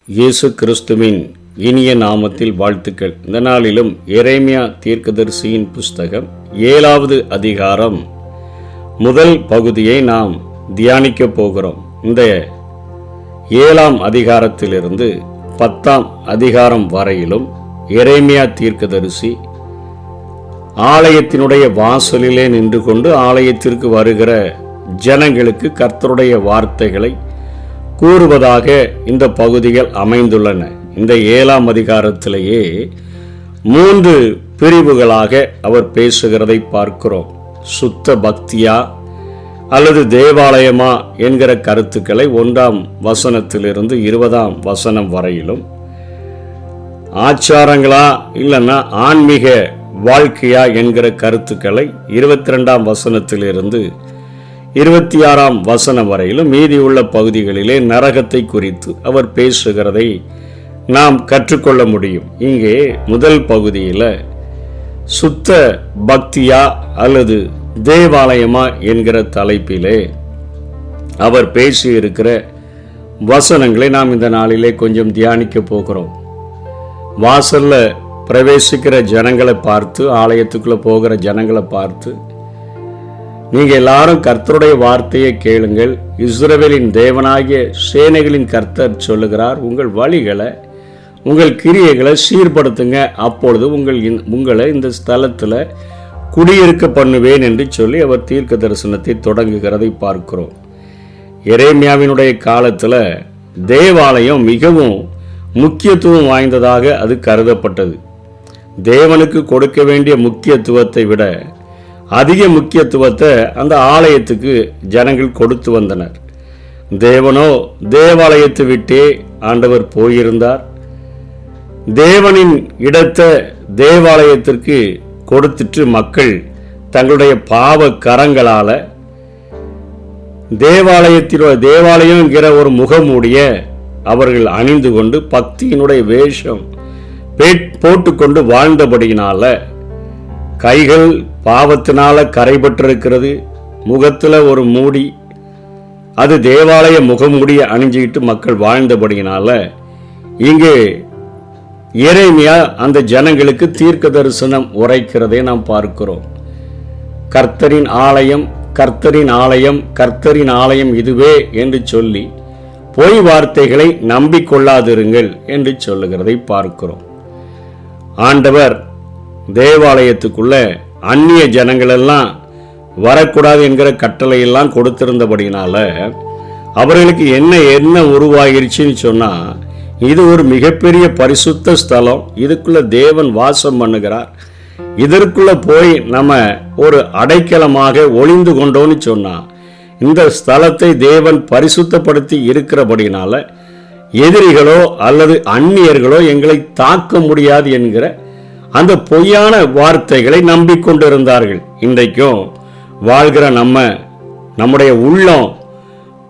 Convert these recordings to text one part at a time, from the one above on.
இயேசு கிறிஸ்துவின் இனிய நாமத்தில் வாழ்த்துக்கள். இந்த நாளிலும் எரேமியா தீர்க்கதரிசியின் புஸ்தகம் 7வது அதிகாரம் முதல் பகுதியை நாம் தியானிக்க போகிறோம். இந்த 7ஆம் அதிகாரத்திலிருந்து 10ஆம் அதிகாரம் வரையிலும் எரேமியா தீர்க்கதரிசி ஆலயத்தினுடைய வாசலிலே நின்று கொண்டு ஆலயத்திற்கு வருகிற ஜனங்களுக்கு கர்த்தருடைய வார்த்தைகளை கூறுவதாக இந்த பகுதிகள் அமைந்துள்ளன. இந்த 7ஆம் அதிகாரத்திலேயே 3 பிரிவுகளாக அவர் பேசுகிறதை பார்க்கிறோம். சுத்த பக்தியா அல்லது தேவாலயமா என்கிற கருத்துக்களை 1ஆம் வசனத்திலிருந்து 20ஆம் வசனம் வரையிலும், ஆச்சாரங்களா இல்லைன்னா ஆன்மீக வாழ்க்கையா என்கிற கருத்துக்களை 22ஆம் வசனத்திலிருந்து 26ஆம் வசனம் வரையிலும் மீதியுள்ள பகுதிகளிலே நரகத்தை குறித்து அவர் பேசுகிறதை நாம் கற்றுக்கொள்ள முடியும். இங்கே முதல் பகுதியில் சுத்த பக்தியா அல்லது தேவாலயமா என்கிற தலைப்பிலே அவர் பேசியிருக்கிற வசனங்களை நாம் இந்த நாளிலே கொஞ்சம் தியானிக்க போகிறோம். வாசல்ல பிரவேசிக்கிற ஜனங்களை பார்த்து, ஆலயத்துக்குள்ளே போகிற ஜனங்களை பார்த்து, நீங்கள் எல்லாரும் கர்த்தருடைய வார்த்தையை கேளுங்கள், இஸ்ரவேலின் தேவனாகிய சேனைகளின் கர்த்தர் சொல்லுகிறார், உங்கள் வழிகளை உங்கள் கிரியைகளை சீர்படுத்துங்க, அப்பொழுது உங்களை இந்த ஸ்தலத்தில் குடியிருக்க பண்ணுவேன் என்று சொல்லி அவர் தீர்க்க தரிசனத்தை தொடங்குகிறதை பார்க்கிறோம். எரேமியாவினுடைய காலத்தில் தேவாலயம் மிகவும் முக்கியத்துவம் வாய்ந்ததாக அது கருதப்பட்டது. தேவனுக்கு கொடுக்க வேண்டிய முக்கியத்துவத்தை விட அதிக முக்கியத்துவத்தை அந்த ஆலயத்துக்கு ஜனங்கள் கொடுத்து வந்தனர். தேவனோ தேவாலயத்தை விட்டே ஆண்டவர் போயிருந்தார். தேவனின் இடத்தை தேவாலயத்திற்கு கொடுத்துட்டு மக்கள் தங்களுடைய பாவ கரங்களால் தேவாலயங்கிற ஒரு முகமூடிய அவர்கள் அணிந்து கொண்டு பக்தியினுடைய வேஷம் போட்டுக்கொண்டு வாழ்ந்தபடியினால கைகள் பாவத்தினால கரைபட்டிருக்கிறது, முகத்தில் ஒரு மூடி, அது தேவாலய முகமூடியை அணிஞ்சிக்கிட்டு மக்கள் வாழ்ந்தபடியினால இங்கே எரேமியா அந்த ஜனங்களுக்கு தீர்க்க தரிசனம் உரைக்கிறதை நாம் பார்க்கிறோம். கர்த்தரின் ஆலயம், கர்த்தரின் ஆலயம், கர்த்தரின் ஆலயம் இதுவே என்று சொல்லி பொய் வார்த்தைகளை நம்பிக்கொள்ளாதிருங்கள் என்று சொல்லுகிறதை பார்க்கிறோம். ஆண்டவர் தேவாலயத்துக்குள்ள அந்நிய ஜனங்களெல்லாம் வரக்கூடாது என்கிற கட்டளையெல்லாம் கொடுத்திருந்தபடினால அவர்களுக்கு என்ன உருவாகிருச்சுன்னு சொன்னால், இது ஒரு மிகப்பெரிய பரிசுத்த ஸ்தலம், இதுக்குள்ள தேவன் வாசம் பண்ணுகிறார், இதற்குள்ள போய் நம்ம ஒரு அடைக்கலமாக ஒளிந்து கொண்டோன்னு சொன்னால் இந்த ஸ்தலத்தை தேவன் பரிசுத்தப்படுத்தி இருக்கிறபடினால எதிரிகளோ அல்லது அந்நியர்களோ எங்களை தாக்க முடியாது என்கிற அந்த பொய்யான வார்த்தைகளை நம்பிக்கொண்டிருந்தார்கள். இன்றைக்கும் வாழ்கிற நம்முடைய உள்ளம்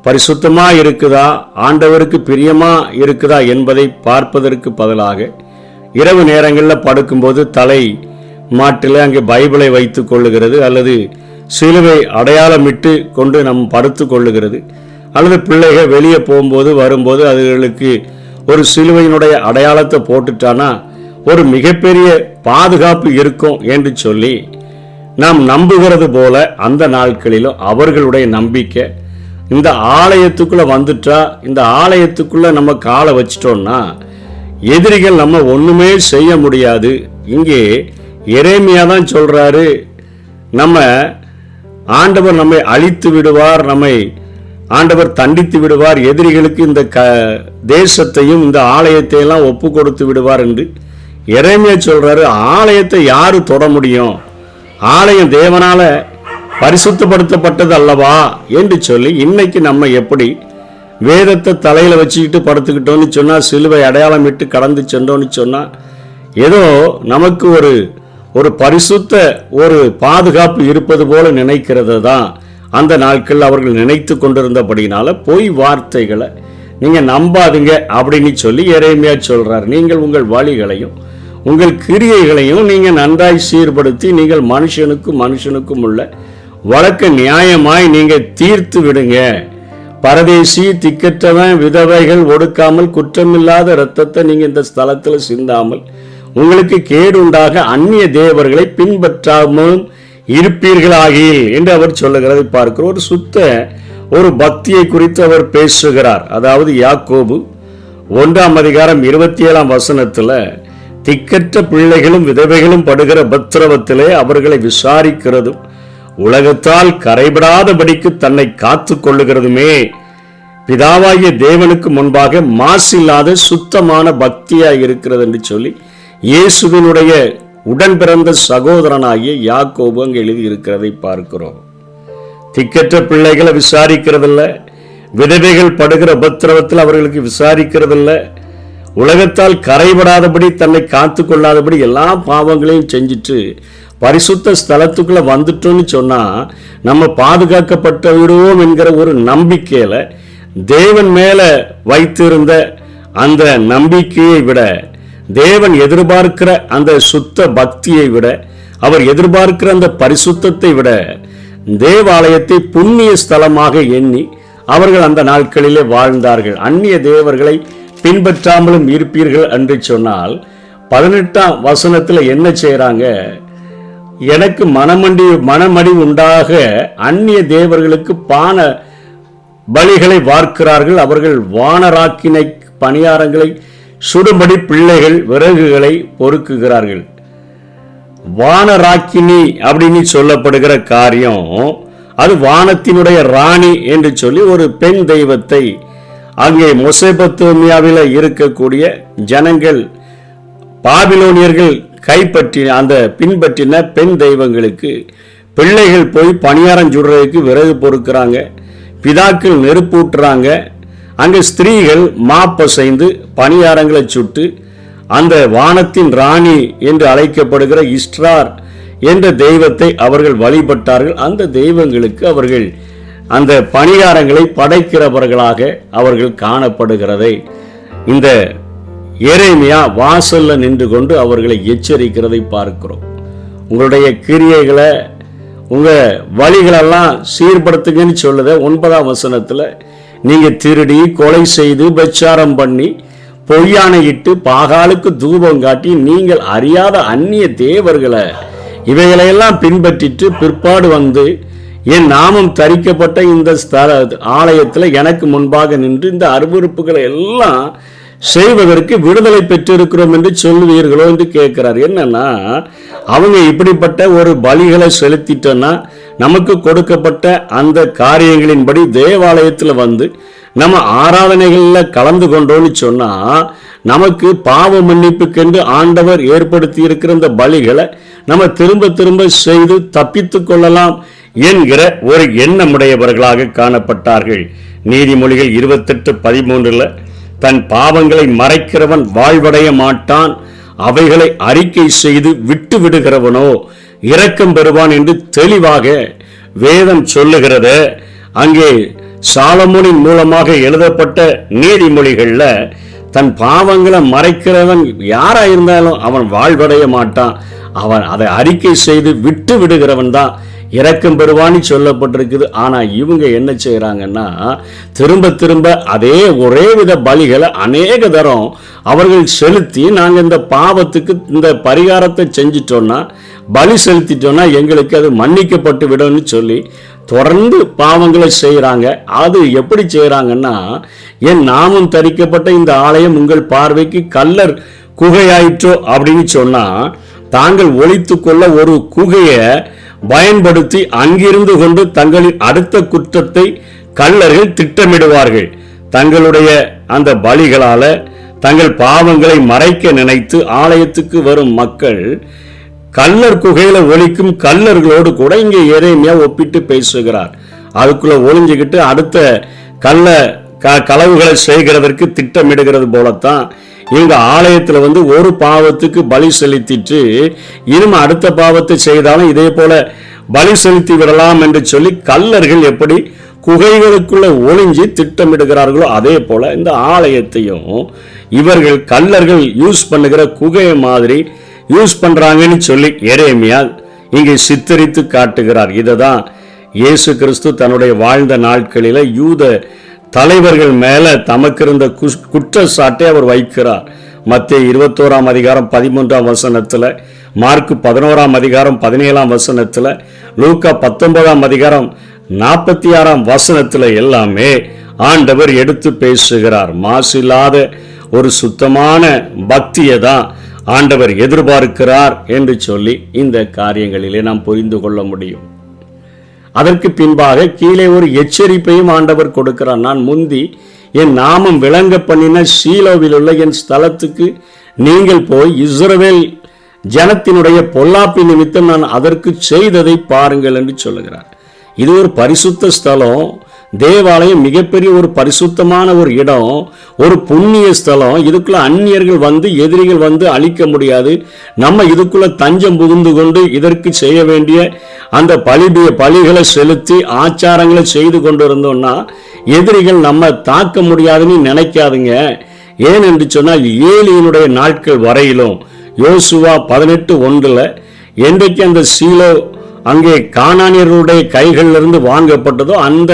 பரிசுத்தமா இருக்குதா, ஆண்டவருக்கு பிரியமா இருக்குதா என்பதை பார்ப்பதற்கு பதிலாக இரவு நேரங்களில் படுக்கும்போது தலை மாட்டில் அங்கே பைபிளை வைத்து கொள்ளுகிறது, அல்லது சிலுவை அடையாளமிட்டு கொண்டு நம் படுத்து கொள்ளுகிறது, அல்லது பிள்ளைகள் வெளியே போகும்போது வரும்போது அதுகளுக்கு ஒரு சிலுவையினுடைய அடையாளத்தை போட்டுட்டானா ஒரு மிகப்பெரிய பாதுகாப்பு இருக்கும் என்று சொல்லி நாம் நம்புகிறது போல அந்த நாட்களிலும் அவர்களுடைய நம்பிக்கை, இந்த ஆலயத்துக்குள்ள வந்துட்டா, இந்த ஆலயத்துக்குள்ள நம்ம காலை வச்சிட்டோம்னா எதிரிகள் நம்ம ஒண்ணுமே செய்ய முடியாது. இங்கே எரேமியா தான் சொல்றாரு, நம்ம ஆண்டவர் நம்மை அழித்து விடுவார், நம்மை ஆண்டவர் தண்டித்து விடுவார், எதிரிகளுக்கு இந்த தேசத்தையும் இந்த ஆலயத்தை எல்லாம் ஒப்பு கொடுத்து விடுவார் என்று எரேமியா சொல்றாரு. ஆலயத்தை யாரு தொட முடியும்? ஆலயம் தேவனால பரிசுத்தப்படுத்தப்பட்டது அல்லவா என்று சொல்லி இன்னைக்கு நம்ம எப்படி வேதத்தை தலையில வச்சுக்கிட்டு படுத்துக்கிட்டோம்னு சொன்னா, சிலுவை அடையாளம் விட்டு கடந்து சென்றோன்னு சொன்னா ஏதோ நமக்கு ஒரு பரிசுத்த ஒரு பாதுகாப்பு இருப்பது போல நினைக்கிறது தான் அந்த நாட்கள் அவர்கள் நினைத்து கொண்டிருந்தபடினால பொய் வார்த்தைகளை நீங்க நம்பாதீங்க அப்படின்னு சொல்லி எரேமியா சொல்றார். நீங்கள் உங்கள் வழிகளையும் உங்கள் கிரியைகளையும் நீங்க நன்றாய் சீர்படுத்தி நீங்கள் மனுஷனுக்கும் உள்ள வழக்க நியாயமாய் நீங்க தீர்த்து விடுங்க, பரதேசி, திக்கற்றவன், விதவைகள், ஒடுக்காமல், குற்றமில்லாத இரத்தத்தை நீங்க இந்த ஸ்தலத்தில் சிந்தாமல் உங்களுக்கு கேடு உண்டாக அந்நிய தேவர்களை பின்பற்றாமலும் இருப்பீர்களாகில் என்று அவர் சொல்லுகிறதை பார்க்கிறோம். ஒரு சுத்த ஒரு பக்தியை குறித்து அவர் பேசுகிறார். அதாவது யாக்கோபு 1:27 திக்கற்ற பிள்ளைகளும் விதவைகளும் படுகிற உபத்திரவத்திலே அவர்களை விசாரிக்கிறதும் உலகத்தால் கரைபடாதபடிக்கு தன்னை காத்து கொள்ளுகிறதுமே பிதாவாகிய தேவனுக்கு முன்பாக மாசில்லாத சுத்தமான பக்தியாய் இருக்கிறது என்று சொல்லி இயேசுவினுடைய உடன் பிறந்த சகோதரனாகிய யாக்கோபு அங்கு எழுதி இருக்கிறதை பார்க்கிறோம். திக்கற்ற பிள்ளைகளை விசாரிக்கிறதில்ல, விதவைகள் படுகிற உபத்திரவத்தில் அவர்களுக்கு விசாரிக்கிறதில்ல, உலகத்தால் கரைபடாதபடி தன்னை காத்து கொள்ளாதபடி எல்லா பாவங்களையும் செஞ்சுட்டு பரிசுத்த ஸ்தலத்துக்குள்ள வந்துட்டோம்னு சொன்னா நம்ம பாதுகாக்கப்பட்டு விடுவோம் என்கிற ஒரு நம்பிக்கையில தேவன் மேல வைத்திருந்த அந்த நம்பிக்கையை விட, தேவன் எதிர்பார்க்கிற அந்த சுத்த பக்தியை விட, அவர் எதிர்பார்க்கிற அந்த பரிசுத்தத்தை விட தேவாலயத்தை புண்ணிய ஸ்தலமாக எண்ணி அவர்கள் அந்த நாட்களிலே வாழ்ந்தார்கள். அந்நிய தேவர்களை பின்பற்றாமலும் இருப்பீர்கள் என்று சொன்னால் 18 என்ன செய்யறாங்க? எனக்கு மனமடி உண்டாக அந்நிய தேவர்களுக்கு பான பலிகளை வார்க்கிறார்கள். அவர்கள் வானராக்கினை பணியாரங்களை சுடும்படி பிள்ளைகள் விறகுகளை பொறுக்குகிறார்கள். வானராக்கினி அப்படின்னு சொல்லப்படுகிற காரியம் அது வானத்தினுடைய ராணி என்று சொல்லி ஒரு பெண் தெய்வத்தை அங்கே மெசொப்பொத்தேமியாவில் இருக்கக்கூடிய ஜனங்கள் பாபிலோனியர்கள் கைப்பற்றின அந்த பின்பற்றின பெண் தெய்வங்களுக்கு பிள்ளைகள் போய் பணியாரம் சுடுறதுக்கு விறகு பொறுக்கிறாங்க, பிதாக்கள் நெருப்பூட்டுறாங்க. அங்கே ஸ்திரீகள் மாப்பசைந்து பணியாரங்களை சுட்டு அந்த வானத்தின் ராணி என்று அழைக்கப்படுகிற இஸ்ட்ரார் என்ற தெய்வத்தை அவர்கள் வழிபட்டார்கள். அந்த தெய்வங்களுக்கு அவர்கள் அந்த பணியாரங்களை படைக்கிறவர்களாக அவர்கள் காணப்படுகிறதை இந்த எரேமியா வாசல்ல நின்று கொண்டு அவர்களை எச்சரிக்கிறதை பார்க்கிறோம். உங்களுடைய கிரியைகளை உங்க வழிகளெல்லாம் சீர்படுத்துங்கன்னு சொல்லுத 9 நீங்க திருடி, கொலை செய்து, பச்சாரம் பண்ணி, பொய்யானையிட்டு, பாகாலுக்கு தூபம் காட்டி, நீங்கள் அறியாத அந்நிய தேவர்களை இவைகளையெல்லாம் பின்பற்றிட்டு பிற்பாடு வந்து என் நாமம் தரிக்கப்பட்ட இந்த ஆலயத்தில் எனக்கு முன்பாக நின்று இந்த அருவருப்புகளை எல்லாம் செய்வதற்கு விடுதலை பெற்றிருக்கிறோம் என்று சொல்லுவீர்களோ என்று கேட்கிறார். என்னன்னா, அவங்க இப்படிப்பட்ட ஒரு பலிகளை செலுத்திட்டோன்னா நமக்கு கொடுக்கப்பட்ட அந்த காரியங்களின்படி தேவாலயத்தில் வந்து நம்ம ஆராதனைகளில் கலந்து கொண்டோன்னு சொன்னா நமக்கு பாவ மன்னிப்புக்கென்று ஆண்டவர் ஏற்படுத்தி இருக்கிற இந்த பலிகளை நம்ம திரும்ப திரும்ப செய்து தப்பித்து கொள்ளலாம் என்கிற ஒரு எண்ணமுடையவர்களாக காணப்பட்டார்கள். நீதிமொழிகள் 28:13 தன் பாவங்களை மறைக்கிறவன் வாழ்வடைய மாட்டான், அவைகளை அறிக்கை செய்து விட்டு விடுகிறவனோ இரக்கம் பெறுவான் என்று தெளிவாக வேதம் சொல்லுகிறத அங்கே சாலமோனின் மூலமாக எழுதப்பட்ட நீதிமொழிகள்ல தன் பாவங்களை மறைக்கிறவன் யாரா இருந்தாலும் அவன் வாழ்வடைய மாட்டான், அவன் அதை அறிக்கை செய்து விட்டு விடுகிறவன் தான் இரக்கம் பெறுவான்னு சொல்லப்பட்டிருக்குது. ஆனா இவங்க என்ன செய்யறாங்கன்னா திரும்ப திரும்ப அதே ஒரே வித பலிகளை அநேக தரம் அவர்கள் செலுத்தி நாங்க இந்த பாவத்துக்கு இந்த பரிகாரத்தை செஞ்சிட்டோம்னா, பலி செலுத்திட்டோம்னா எங்களுக்கு அது மன்னிக்கப்பட்டு விடும்னு சொல்லி தொடர்ந்து பாவங்களை செய்யறாங்க. அது எப்படி செய்யறாங்கன்னா, என் நாமம் தரிக்கப்பட்ட இந்த ஆலயம் உங்கள் பார்வைக்கு கல்லர் குகையாயிற்றோ அப்படின்னு சொன்னா தாங்கள் ஒளித்து கொள்ள ஒரு குகையை பயன்படுத்தி அங்கிருந்து கொண்டு தங்களின் அடுத்த குற்றத்தை கள்ளர்கள் திட்டமிடுவார்கள். தங்களுடைய அந்த பலிகளால தங்கள் பாவங்களை மறைக்க நினைத்து ஆலயத்துக்கு வரும் மக்கள் கல்லர் குகையில ஒலிக்கும் கல்லர்களோடு கூட இங்கே எரேமியா ஒப்பிட்டு பேசுகிறார். அதுக்குள்ள ஒளிஞ்சுக்கிட்டு அடுத்த களவுகளை செய்கிறதற்கு திட்டமிடுகிறது போலத்தான் இவங்க ஆலயத்துல வந்து ஒரு பாவத்துக்கு பலி செலுத்திட்டு இனிமே அடுத்த பாவத்தை செய்தாலும் இதே போல பலி செலுத்தி விடலாம் என்று சொல்லி கல்லர்கள் எப்படி குகைகளுக்குள்ள ஒளிஞ்சி திட்டமிடுகிறார்களோ அதே போல இந்த ஆலயத்தையும் இவர்கள் கல்லர்கள் யூஸ் பண்ணுகிற குகையை மாதிரி யூஸ் பண்றாங்கன்னு சொல்லி எரேமியா இங்கே சித்தரித்து காட்டுகிறார். இதைதான் இயேசு கிறிஸ்து தன்னுடைய வாழ்ந்த நாட்களில யூத தலைவர்கள் மேல தமக்கு இருந்த குற்றச்சாட்டை அவர் வைக்கிறார். மத்தேயு 21 அதிகாரம் 13 மார்க்கு 11 17 லூக்கா 19 அதிகாரம் 46 எல்லாமே ஆண்டவர் எடுத்து பேசுகிறார். மாசில்லாத ஒரு சுத்தமான பக்தியை தான் ஆண்டவர் எதிர்பார்க்கிறார் என்று சொல்லி இந்த காரியங்களிலே நாம் புரிந்து கொள்ள முடியும். அதற்கு பின்பாக கீழே ஒரு எச்சரிப்பையும் ஆண்டவர் கொடுக்கிறார். நான் முந்தி என் நாமம் விளங்க பண்ணின சீலோவில் உள்ள என் ஸ்தலத்துக்கு நீங்கள் போய் இஸ்ரவேல் ஜனத்தினுடைய பொல்லாப்பி நிமித்தம் நான் அதற்கு செய்ததை பாருங்கள் என்று சொல்லுகிறார். இது ஒரு பரிசுத்த ஸ்தலம், தேவாலயம் மிகப்பெரிய ஒரு பரிசுத்தமான ஒரு இடம், ஒரு புண்ணிய ஸ்தலம். இதுக்குள்ள அந்நியர்கள் வந்து எதிரிகள் வந்து அழிக்க முடியாது. நம்ம இதுக்குள்ள தஞ்சம் புகுந்து கொண்டு இதற்கு செய்ய வேண்டிய அந்த பலிகளை செலுத்தி ஆச்சாரங்களை செய்து கொண்டு இருந்தோம்னா எதிரிகள் நம்ம தாக்க முடியாதுன்னு நினைக்காதுங்க. ஏன் என்று சொன்னால் ஏலியினுடைய நாட்கள் வரையிலும் யோசுவா 18:1 என்றைக்கு அந்த சீலோ அங்கே கானானியர்களுடைய கைகளிலிருந்து வாங்கப்பட்டதோ அந்த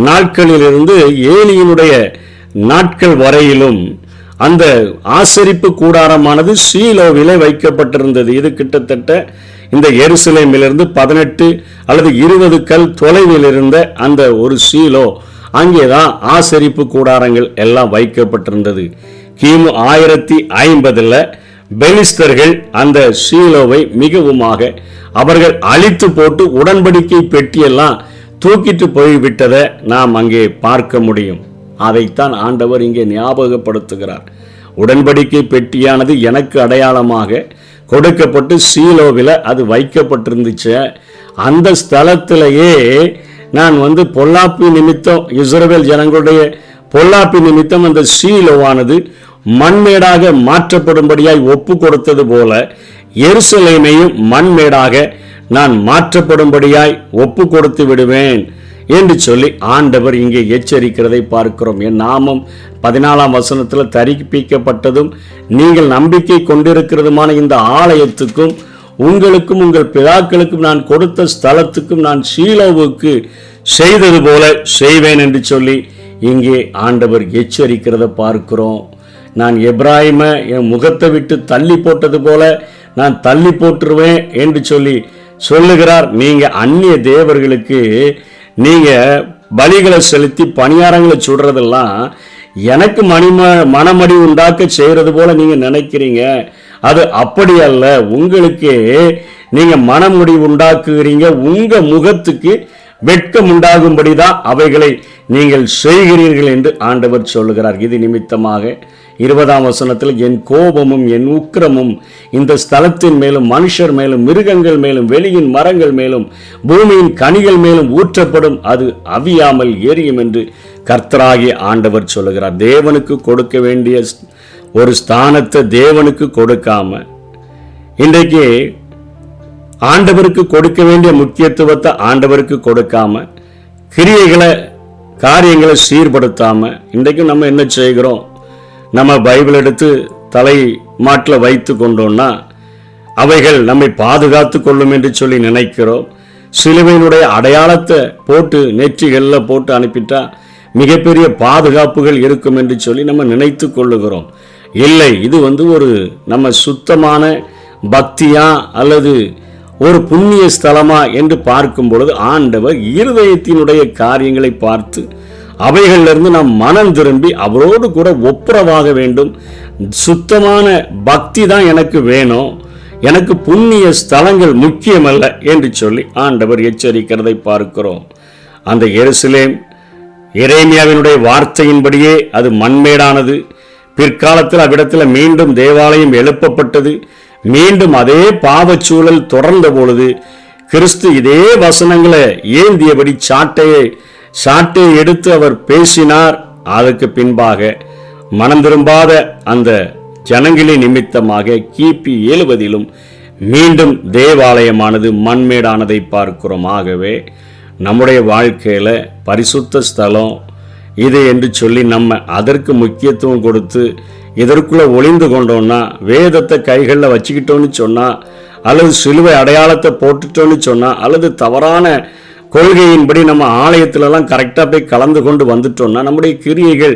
நாட்களிலிருந்து ஏலியினுடைய நாட்கள் வரையிலும் அந்த ஆசரிப்பு கூடாரமானது சீலோவிலே வைக்கப்பட்டிருந்தது. இது கிட்டத்தட்ட இந்த எருசலேமிலிருந்து 18 அல்லது 20 கல் தொலைவில் இருந்த அந்த ஒரு சீலோ, அங்கேதான் ஆசரிப்பு கூடாரங்கள் எல்லாம் வைக்கப்பட்டிருந்தது. கிமு 1050 பெலிஸ்தர்கள் அந்த சீலோவை மிகவுமாக அவர்கள் அழித்து போட்டு உடன்படிக்கை பெட்டியெல்லாம் தூக்கிட்டு போய்விட்டதை நாம் அங்கே பார்க்க முடியும். அதைத்தான் ஆண்டவர் இங்கே ஞாபகப்படுத்துகிறார். உடன்படிக்கை பெட்டியானது எனக்கு அடையாளமாக கொடுக்கப்பட்டு சீலோவில் அது வைக்கப்பட்டிருந்துச்சு. அந்த ஸ்தலத்திலேயே நான் பொல்லாப்பி நிமித்தம் இஸ்ரவேல் ஜனங்களுடைய பொல்லாப்பி நிமித்தம் அந்த சீலோவானது மண்மேடாக மாற்றப்படும்படியாய் ஒப்பு கொடுத்தது போல எருசலேமையும் மண்மேடாக நான் மாற்றப்படும்படியாய் ஒப்பு கொடுத்து விடுவேன் என்று சொல்லி ஆண்டவர் இங்கே எச்சரிக்கிறதை பார்க்கிறோம். என் நாமம் 14 தரிப்பிக்கப்பட்டதும் நீங்கள் நம்பிக்கை கொண்டிருக்கிறதுமான இந்த ஆலயத்துக்கும் உங்களுக்கும் உங்கள் பிதாக்களுக்கும் நான் கொடுத்த ஸ்தலத்துக்கும் நான் சீலோவுக்கு செய்தது போல செய்வேன் என்று சொல்லி இங்கே ஆண்டவர் எச்சரிக்கிறத பார்க்கிறோம். நான் எப்ராயிம என் முகத்தை விட்டு தள்ளி போட்டது போல நான் தள்ளி போட்டுருவேன் என்று சொல்லி சொல்லுகிறார். நீங்க அந்நிய தேவர்களுக்கு நீங்க பலிகளை செலுத்தி பணியாரங்களை சுடுறதெல்லாம் எனக்கு மனமடி உண்டாக்க செய்யறது போல நீங்க நினைக்கிறீங்க. அது அப்படி அல்ல. உங்களுக்கு நீங்க மனமுடி உண்டாக்குகிறீங்க. உங்க முகத்துக்கு வெட்கம் உண்டாகும்படிதான் அவைகளை நீங்கள் செய்கிறீர்கள் என்று ஆண்டவர் சொல்லுகிறார். இது நிமித்தமாக 20 என் கோபமும் என் உக்கிரமும் இந்த ஸ்தலத்தின் மேலும் மனுஷர் மேலும் மிருகங்கள் மேலும் வெளியின் மரங்கள் மேலும் பூமியின் கனிகள் மேலும் ஊற்றப்படும், அது அவியாமல் எரியும் என்று கர்த்தராகிய ஆண்டவர் சொல்லுகிறார். தேவனுக்கு கொடுக்க வேண்டிய ஒரு ஸ்தானத்தை தேவனுக்கு கொடுக்காம, இன்றைக்கு ஆண்டவருக்கு கொடுக்க வேண்டிய முக்கியத்துவத்தை ஆண்டவருக்கு கொடுக்காம, காரியங்களை சீர்படுத்தாம இன்றைக்கு நம்ம என்ன செய்கிறோம்? நம்ம பைபிள் எடுத்து தலை மாட்டில் வைத்து கொண்டோம்னா அவைகள் நம்மை பாதுகாத்து கொள்ளும் என்று சொல்லி நினைக்கிறோம். சிலுவையினுடைய அடையாளத்தை போட்டு நெற்றிகளில் போட்டு அனுப்பிட்டா மிகப்பெரிய பாதுகாப்புகள் இருக்கும் என்று சொல்லி நம்ம நினைத்து கொள்ளுகிறோம். இல்லை, இது ஒரு நம்ம சுத்தமான பக்தியா அல்லது ஒரு புண்ணிய ஸ்தலமா என்று பார்க்கும் பொழுது ஆண்டவர் இருதயத்தினுடைய காரியங்களை பார்த்து அவைகளிலிருந்து நாம் மனம் திரும்பி அவரோடு கூட ஒப்புரவாக வேண்டும். சுத்தமான பக்தி தான் எனக்கு வேணும், எனக்கு புண்ணிய ஸ்தலங்கள் முக்கியமல்ல என்று சொல்லி ஆண்டவர் எச்சரிக்கிறதை பார்க்கிறோம். அந்த எருசலேம் எரேமியாவினுடைய வார்த்தையின்படியே அது மண்மேடானது. பிற்காலத்தில் அவ்விடத்தில் மீண்டும் தேவாலயம் எழுப்பப்பட்டது. மீண்டும் அதே பாவச்சூழல் தொடர்ந்த பொழுது கிறிஸ்து இதே வசனங்களை ஏந்தியபடி சாட்டையை எடுத்து அவர் பேசினார். அதற்கு பின்பாக மனம் திரும்பாத அந்த ஜனங்களின் நிமித்தமாக கிபி 70 மீண்டும் தேவாலயமானது மண்மேடானதை பார்க்கிறோம். ஆகவே நம்முடைய வாழ்க்கையில பரிசுத்த ஸ்தலம் இது என்று சொல்லி நம்ம அதற்கு முக்கியத்துவம் கொடுத்து இதற்குள்ள ஒளிந்து கொண்டோம்னா, வேதத்தை கைகளில் வச்சுக்கிட்டோன்னு சொன்னா, அல்லது சிலுவை அடையாளத்தை போட்டுட்டோன்னு சொன்னா, அல்லது தவறான கொள்கையின்படி நம்ம ஆலயத்திலலாம் கரெக்டாக போய் கலந்து கொண்டு வந்துட்டோம்னா நம்முடைய கிரியைகள்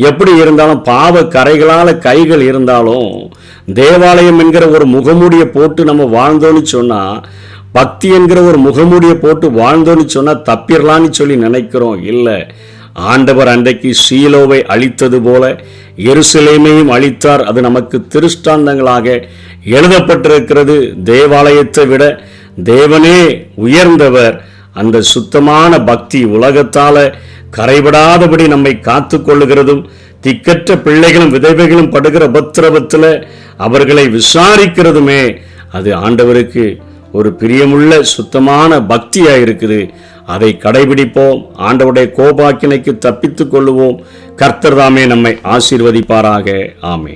எப்படி இருந்தாலும் பாவ கரைகளால் கைகள் இருந்தாலும் தேவாலயம் என்கிற ஒரு முகமூடியை போட்டு நம்ம வாழ்ந்தோன்னு சொன்னால், பக்தி என்கிற ஒரு முகமூடியை போட்டு வாழ்ந்தோன்னு சொன்னால் தப்பிடலான்னு சொல்லி நினைக்கிறோம். இல்லை, ஆண்டவர் அன்றைக்கு சீலோவை அழித்தது போல எருசலேமையும் அழித்தார். அது நமக்கு திருஷ்டாந்தங்களாக எழுதப்பட்டிருக்கிறது. தேவாலயத்தை விட தேவனே உயர்ந்தவர். அந்த சுத்தமான பக்தி உலகத்தால கரைபடாதபடி நம்மை காத்து கொள்ளுகிறதும், திக்கற்ற பிள்ளைகளும் விதவைகளும் படுகிற உபத்திரவத்தில் அவர்களை விசாரிக்கிறதுமே அது ஆண்டவருக்கு ஒரு பிரியமுள்ள சுத்தமான பக்தியாக இருக்குது. அதை கடைபிடிப்போம். ஆண்டவருடைய கோபாக்கினைக்கு தப்பித்துக் கொள்ளுவோம். கர்த்தர் தாமே நம்மை ஆசீர்வதிப்பாராக. ஆமென்.